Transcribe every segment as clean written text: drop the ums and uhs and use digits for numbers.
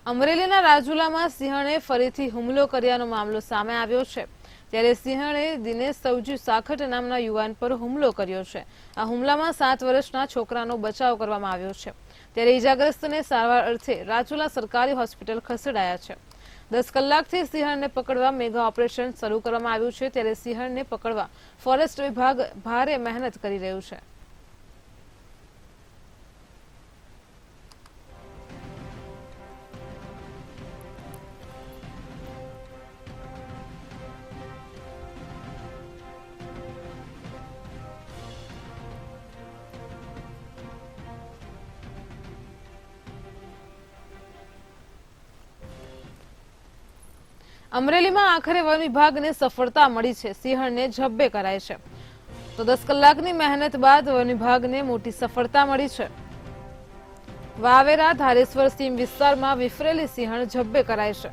અમરેલીના રાજુલામાં સિંહણે ફરીથી હુમલો કર્યાનો મામલો સામે આવ્યો છે। ત્યારે સિંહણે દિનેશ સૌજી સાખટ નામના યુવાન પર હુમલો કર્યો છે। આ હુમલામાં 7 વર્ષના છોકરાનો બચાવ કરવામાં આવ્યો છે। ત્યારે ઈજાગ્રસ્તને સારવાર અર્થે રાજુલા સરકારી હોસ્પિટલ ખસેડાયા છે। 10 કલાકથી સિંહણને પકડવા મેગા ઓપરેશન શરૂ કરવામાં આવ્યું છે। ત્યારે સિંહણને પકડવા ફોરેસ્ટ વિભાગ ભારે મહેનત કરી રહ્યું છે। અમરેલીમાં આખરે વન વિભાગને સફળતા મળી છે। સિંહણને ઝબ્બે કરાય છે તો 10 કલાકની મહેનત બાદ વન વિભાગને મોટી સફળતા મળી છે। વાવેરા ધારેશ્વર સીમ વિસ્તારમાં વિફરેલી સિંહણ ઝબ્બે કરાય છે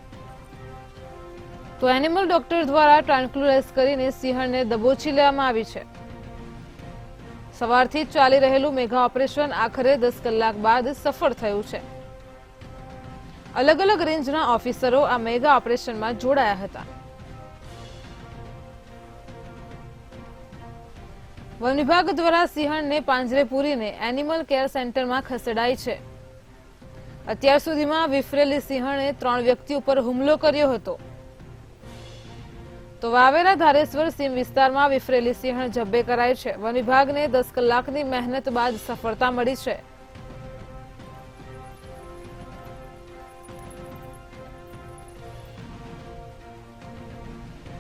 તો એનિમલ ડોક્ટર દ્વારા ટ્રાન્ક્યુલાઇઝ કરીને સિંહણને દબોચી લેવામાં આવી છે। સવારથી ચાલી રહેલું મેગા ઓપરેશન આખરે 10 કલાક બાદ સફળ થયું છે। अलग अलग रेंजना ऑफिसरो आ मेगा ऑपरेशन में जोड़ाया हता। वन विभाग द्वारा सिंहण ने પાંજરે પૂરીને एनिमल केर सेंटर में खसेड़ाई है। અત્યાર સુધીમાં વિફરેલી સિંહણે 3 વ્યક્તિઓ પર હુમલો કર્યો હતો તો વાવેરા ધારેશ્વર સીમ વિસ્તારમાં વિફરેલી સિંહણ ઝબ્બે કરાઈ છે। વન વિભાગને 10 કલાકની મહેનત બાદ સફળતા મળી છે।